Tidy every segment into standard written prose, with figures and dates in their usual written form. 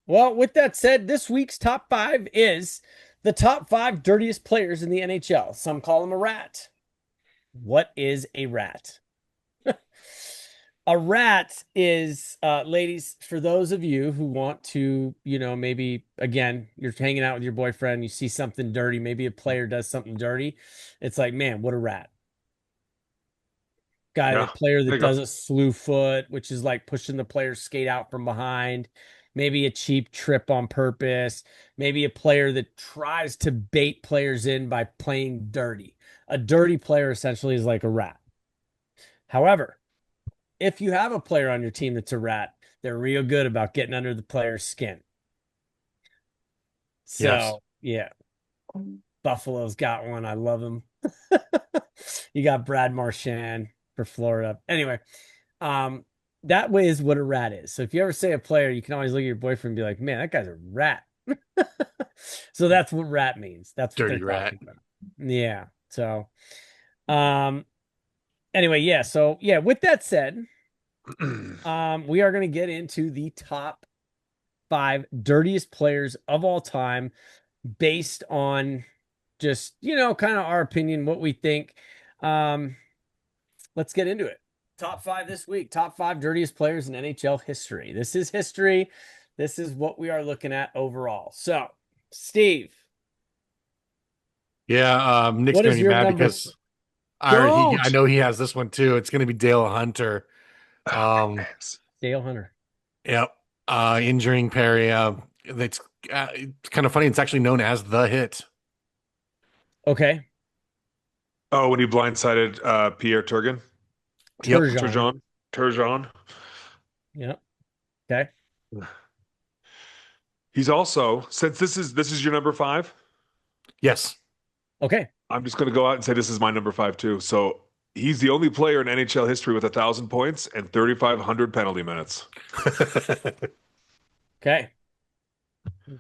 Well, with that said, this week's top five is the top five dirtiest players in the NHL. Some call him a rat. What is a rat? A rat is, ladies, for those of you who want to, maybe again, you're hanging out with your boyfriend, you see something dirty, maybe a player does something dirty. It's like, man, what a rat. A Yeah, player there that you go. does a slew foot, which is like pushing the player's skate out from behind, maybe a cheap trip on purpose, maybe a player that tries to bait players in by playing dirty. A dirty player essentially is like a rat. However, if you have a player on your team that's a rat, they're real good about getting under the player's skin. Yes. So, yeah, Buffalo's got one. I love him. You got Brad Marchand for Florida. Anyway, um, that way is what a rat is. So if you ever say a player, you can always look at your boyfriend and be like, man, that guy's a rat. So that's what rat means. That's what they're Dirty rat. talking about. Yeah. So, um, anyway, yeah. So yeah, with that said, we are going to get into the top five dirtiest players of all time based on just, kind of our opinion, what we think. Um, let's get into it. Top five this week. Top five dirtiest players in NHL history. This is history. This is what we are looking at overall. So, Steve, Yeah, Nick's what gonna is be your mad number? because I Don't know he has this one too. It's gonna be Dale Hunter. Oh, Um, goodness. Dale Hunter. yep. Injuring Perry. That's it's kind of funny. It's actually known as the hit. Okay. Oh, when he blindsided Pierre Turgeon, Yep. Turgeon. Turgeon. Yep. Okay. He's also, since this is your number five, Yes. Okay. I'm just going to go out and say this is my number five too. So he's the only player in NHL history with 1,000 points and 3,500 penalty minutes. Okay.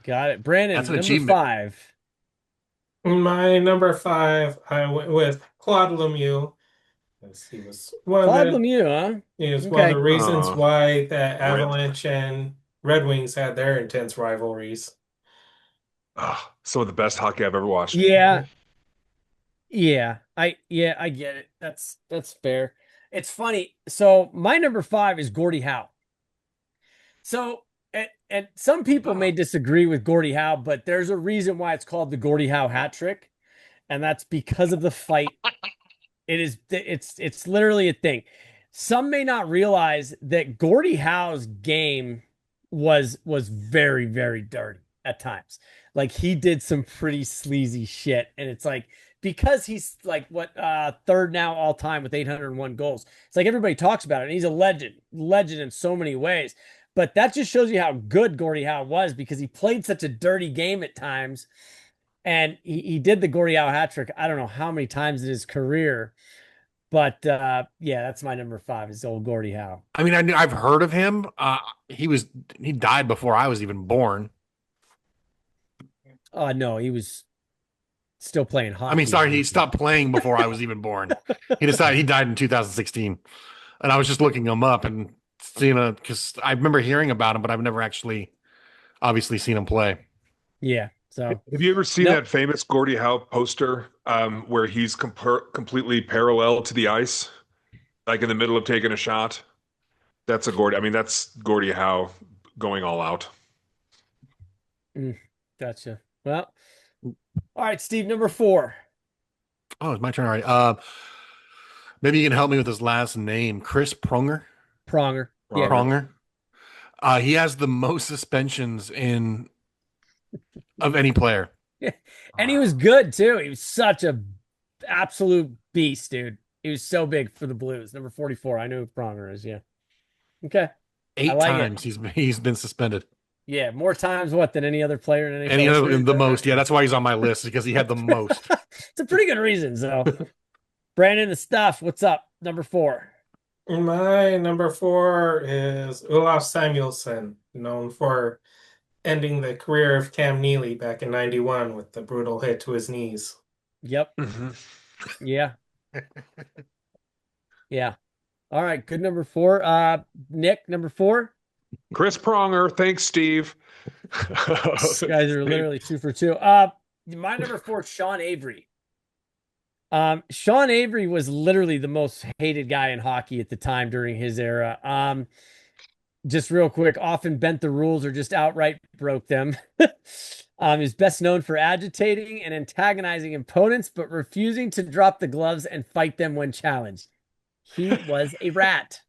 Got it. That's Brandon, an number achievement. five. My number five, I went with Claude Lemieux, because Claude Lemieux, huh? he was one of the Okay. reasons Oh, why the rip. Avalanche and Red Wings had their intense rivalries. Some of the best hockey I've ever watched. Yeah. I get it. That's fair. It's funny. So my number five is Gordie Howe. So, and some people may Oh, disagree with Gordie Howe, but there's a reason why it's called the Gordie Howe hat trick, and that's because of the fight. It's literally a thing. Some may not realize that Gordie Howe's game was very, very dirty at times. Like he did some pretty sleazy shit, and it's like because he's like what third now all time with 801 goals. It's like everybody talks about it, and he's a legend in so many ways. But that just shows you how good Gordie Howe was because he played such a dirty game at times. And he did the Gordie Howe hat trick. I don't know how many times in his career, but yeah, that's my number five is old Gordie Howe. I mean, I've heard of him. He was he died before I was even born. No, he was still playing I mean, hockey. sorry, he stopped playing before I was even born. He died in 2016, and I was just looking him up and seeing because I remember hearing about him, but I've never actually obviously seen him play. Yeah. So have you ever seen nope. that famous Gordie Howe poster where he's completely parallel to the ice, like in the middle of taking a shot? That's a Gordie. I mean, that's Gordie Howe going all out. Mm, gotcha. Well, all right, Steve, number four. Oh, it's my turn already. Maybe you can help me with his last name, Chris Pronger. Pronger. Yeah. Pronger. Pronger. He has the most suspensions in of any player. And he was good too. He was such a absolute beast, dude. He was so big for the Blues. Number 44. I know who Pronger is. Yeah. Okay. I Eight like it. times he's been suspended. Yeah. More times what than any other player in And NHL you know history? the most. Yeah, that's why he's on my list because he had the most. It's a pretty good reason. So, Brandon, the stuff. What's up? Number four. My number four is Olaf Samuelsson, known for ending the career of Cam Neely back in '91 with the brutal hit to his knees. Yep. Mhm. Yeah. Yeah. All right. Good number four. Nick, number four. Chris Pronger. Thanks, Steve. These guys are literally 2 for 2. My number 4, Sean Avery. Sean Avery was literally the most hated guy in hockey at the time during his era. Just real quick, often bent the rules or just outright broke them. He's best known for agitating and antagonizing opponents, but refusing to drop the gloves and fight them when challenged. He was a rat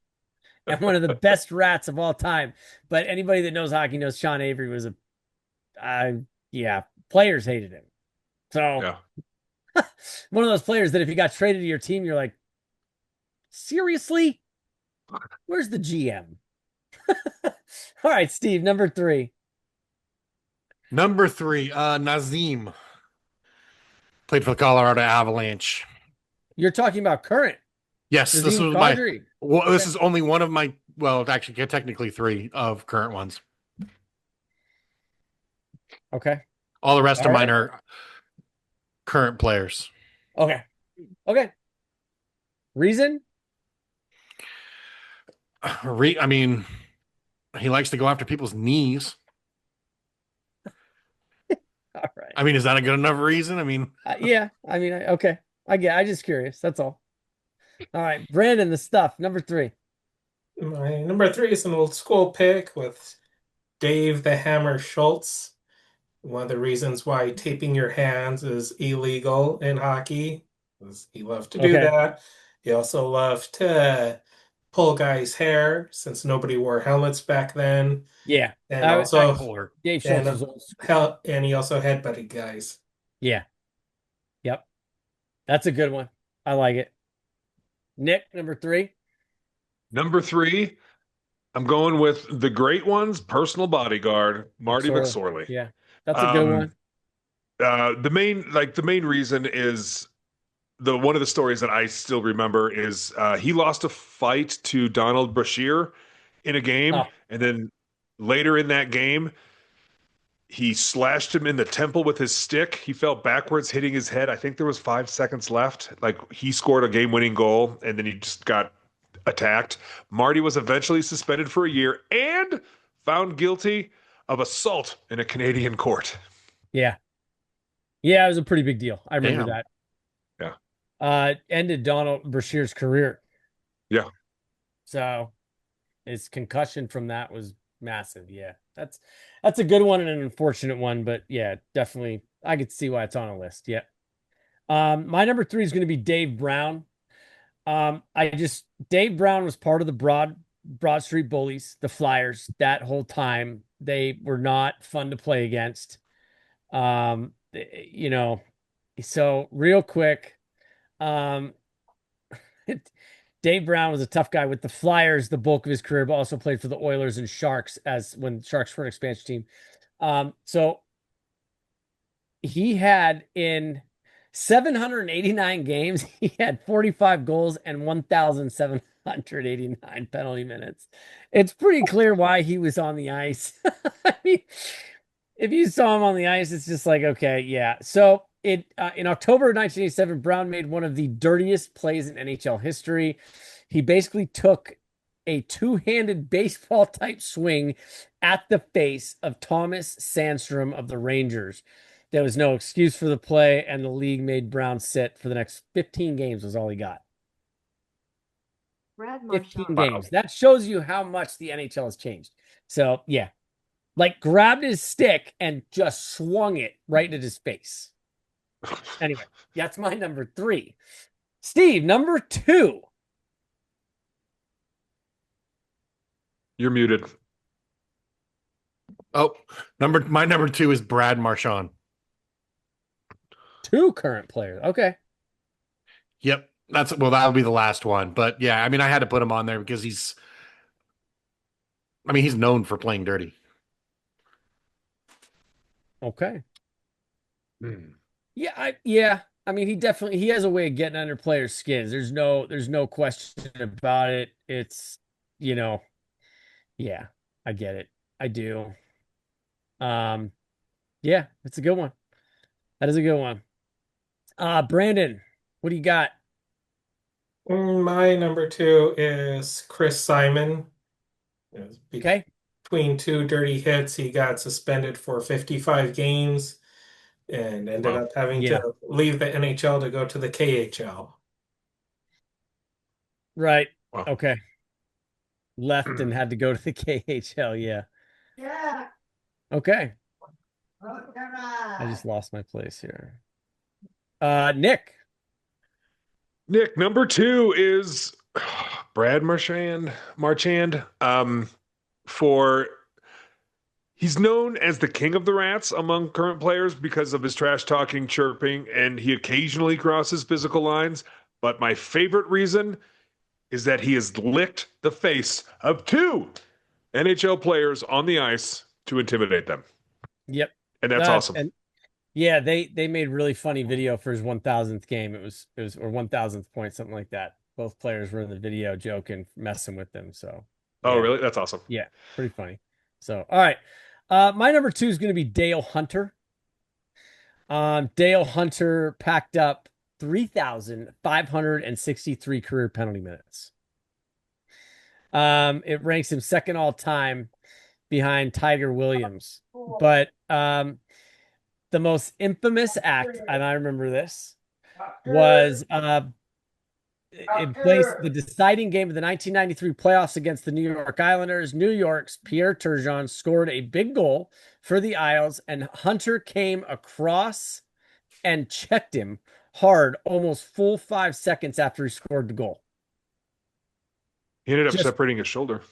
and one of the best rats of all time. But anybody that knows hockey knows Sean Avery was yeah, players hated him. So Yeah. one of those players that if he got traded to your team, you're like, seriously? Where's the GM? All right, Steve, number 3. Number 3, Nazim. Played for the Colorado Avalanche. You're talking about current Yes, this Nazim was my. Kadri. Well, Okay. this is only one of my. Well, actually, technically 3 of current ones. Okay. All the rest All of right. mine are current players. Okay. Okay. Reason? I mean, he likes to go after people's knees. All right. I mean, is that a good enough reason? I mean, Yeah. I mean, okay. I just curious. That's all. All right. Brandon, the stuff. Number 3. My number 3 is an old school pick with Dave the Hammer Schultz. One of the reasons why taping your hands is illegal in hockey is he loved to do Okay. that. He also loved to pull guys' hair since nobody wore helmets back then, Yeah. and also bipolar. Dave Schultz was old school. and he also headbutted guys. Yeah. Yep. That's a good one. I like it. Nick, number 3. Number 3, I'm going with the great one's personal bodyguard, Marty McSorley. Yeah. That's a good Um, one. the main reason is one of the stories that I still remember is he lost a fight to Donald Brashear in a game, Oh, and then later in that game, he slashed him in the temple with his stick. He fell backwards, hitting his head. I think there was 5 seconds left. Like he scored a game-winning goal, and then he just got attacked. Marty was eventually suspended for a year and found guilty of assault in a Canadian court. yeah. Yeah, it was a pretty big deal. I remember Damn. that. Yeah. Ended Donald Brashear's career. Yeah. So his concussion from that was massive. Yeah. That's a good one and an unfortunate one, but yeah, definitely I could see why it's on a list. Yeah. My number 3 is going to be Dave Brown. Dave Brown was part of the Broad Street Bullies, the Flyers, that whole time. They were not fun to play against. You know, so real quick, um, Dave Brown was a tough guy with the Flyers the bulk of his career, but also played for the Oilers and Sharks as when Sharks were an expansion team. So he had in 789 games, he had 45 goals and 1,789 penalty minutes. It's pretty clear why he was on the ice. I mean, if you saw him on the ice, it's just like, okay, yeah. So in October of 1987, Brown made one of the dirtiest plays in NHL history. He basically took a two-handed baseball type swing at the face of Thomas Sandstrom of the Rangers. There was no excuse for the play, and the league made Brown sit for the next 15 games was all he got. Brad 15 Marchand. games. That shows you how much the NHL has changed. So, yeah. Like, grabbed his stick and just swung it right at his face. Anyway, that's my number 3. Steve, number 2. You're muted. Oh, my number 2 is Brad Marchand. 2 current players. Okay. Yep. That'll be the last one. But yeah, I mean, I had to put him on there because he's known for playing dirty. Okay. Hmm. Yeah. I mean, he has a way of getting under players' skins. There's no question about it. It's, yeah, I get it. I do. Yeah, it's a good one. That is a good one. Brandon, what do you got? My number 2 is Chris Simon. Okay. between two dirty hits, he got suspended for 55 games and ended Wow. up having Yeah, to leave the NHL to go to the KHL. right. Wow. Okay. Left and had to go to the KHL. Yeah. Okay. I just lost my place here. Nick. Nick, number two is Brad Marchand. For He's known as the king of the rats among current players because of his trash talking, chirping, and he occasionally crosses physical lines. But my favorite reason is that he has licked the face of two NHL players on the ice to intimidate them. Yep. And that's awesome. And yeah, they made really funny video for his 1000th game. It was or 1000th point, something like that. Both players were in the video joking, messing with them. So Oh, yeah, really? That's awesome. yeah, pretty funny. So all right. My number two is going to be Dale Hunter. Dale Hunter packed up 3,563 career penalty minutes. It ranks him second all time behind Tiger Williams. But the most infamous act, and I remember this, was in place the deciding game of the 1993 playoffs against the New York Islanders. New York's Pierre Turgeon scored a big goal for the Isles, and Hunter came across and checked him hard almost full 5 seconds after he scored the goal. He ended up Just separating his shoulder.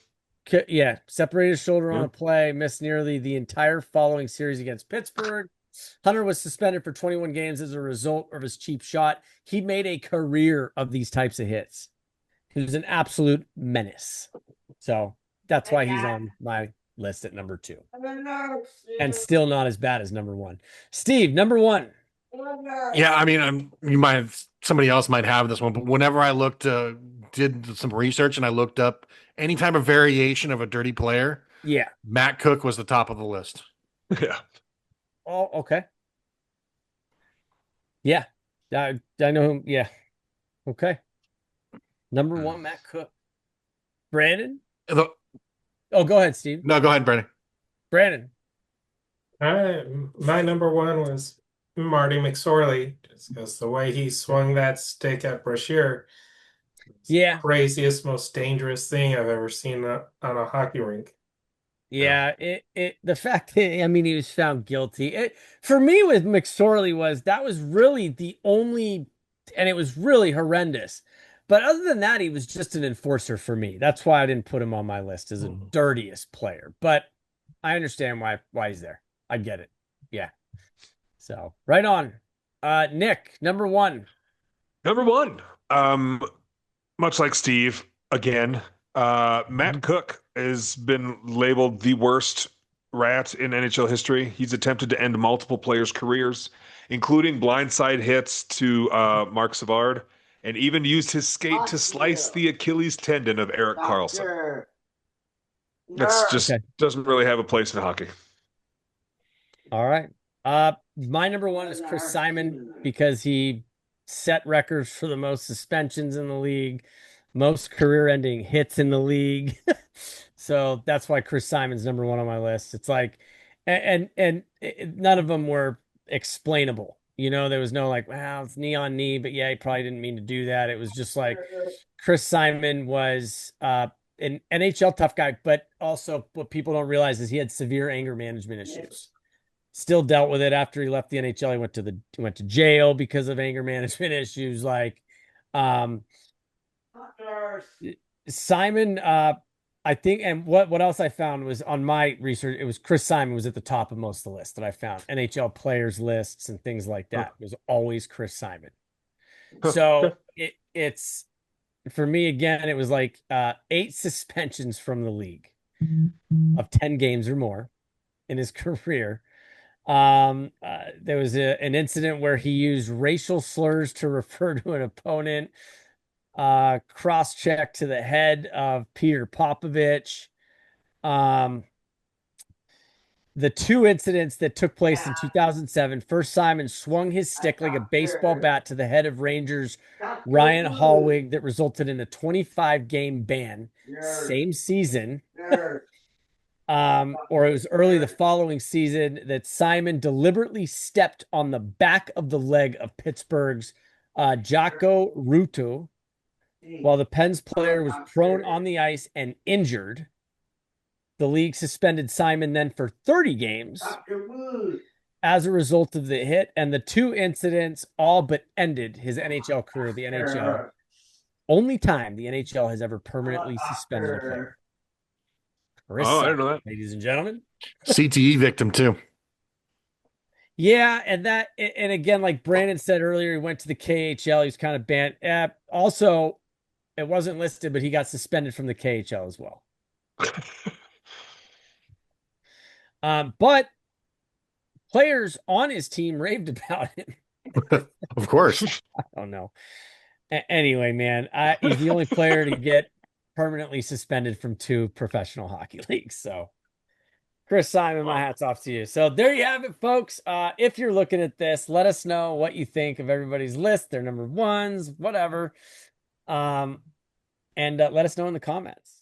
yeah, separated his shoulder on Yeah. a play, missed nearly the entire following series against Pittsburgh. Hunter was suspended for 21 games as a result of his cheap shot. He made a career of these types of hits. He was an absolute menace. So that's why he's on my list at number two. And still not as bad as number one. Steve, number one. Yeah, I mean, you might have, somebody else might have this one, but whenever I looked, did some research and I looked up any type of variation of a dirty player, Yeah. Matt Cook was the top of the list. Yeah. Oh, okay. Yeah. I know him. Yeah. Okay. Number one, Matt Cook. Brandon? The- Oh, go ahead, Steve. no, go ahead, Brandon. Brandon. My number one was Marty McSorley, just because the way he swung that stick at Brashear, Yeah. craziest, most dangerous thing I've ever seen on a hockey rink. Yeah. The fact that, I mean, he was found guilty. For me with McSorley that was really the only, and it was really horrendous. But other than that, he was just an enforcer for me. That's why I didn't put him on my list as a dirtiest player. But I understand why he's there. I get it. Yeah. So right on. Nick, number one. Number one, much like Steve, again, Matt Cook has been labeled the worst rat in NHL history. He's attempted to end multiple players' careers, including blindside hits to Mark Savard, and even used his skate to slice the Achilles tendon of Erik Karlsson. That's just Okay. doesn't really have a place in hockey. All right. My number one is Chris Simon because he set records for the most suspensions in the league, most career-ending hits in the league. So that's why Chris Simon's number one on my list. It's like, and none of them were explainable. You know, there was no like, wow, it's knee on knee, but yeah, he probably didn't mean to do that. It was just like Chris Simon was an NHL tough guy, but also what people don't realize is he had severe anger management issues. Still dealt with it after he left the NHL. He went to jail because of anger management issues. Like, Simon, I think, and what else I found was on my research, it was Chris Simon was at the top of most of the lists that I found. NHL players lists and things like that. It was always Chris Simon. So it's for me again, it was like 8 suspensions from the league of 10 games or more in his career. There was an incident where he used racial slurs to refer to an opponent, cross check to the head of Peter Popovich. The 2 incidents that took place in 2007, first Simon swung his stick like a baseball bat to the head of Rangers Ryan Hallwig that resulted in a 25-game ban. Same season. or it was early the following season that Simon deliberately stepped on the back of the leg of Pittsburgh's Jocko Ruutu while the Pens player was prone on the ice and injured. The league suspended Simon then for 30 games as a result of the hit, and the two incidents all but ended his NHL career. The NHL, only time the NHL has ever permanently suspended a player. Chris Oh, I Simon, didn't know that. ladies and gentlemen. CTE victim too. Yeah, and again, like Brandon said earlier, he went to the KHL. He's kind of banned. Also, it wasn't listed, but he got suspended from the KHL as well. But players on his team raved about him. Of course. I don't know. Anyway, man, he's the only player to get permanently suspended from 2 professional hockey leagues. So, Chris Simon, my hat's off to you. So there you have it, folks. If you're looking at this, let us know what you think of everybody's list, their number ones, whatever. And let us know in the comments.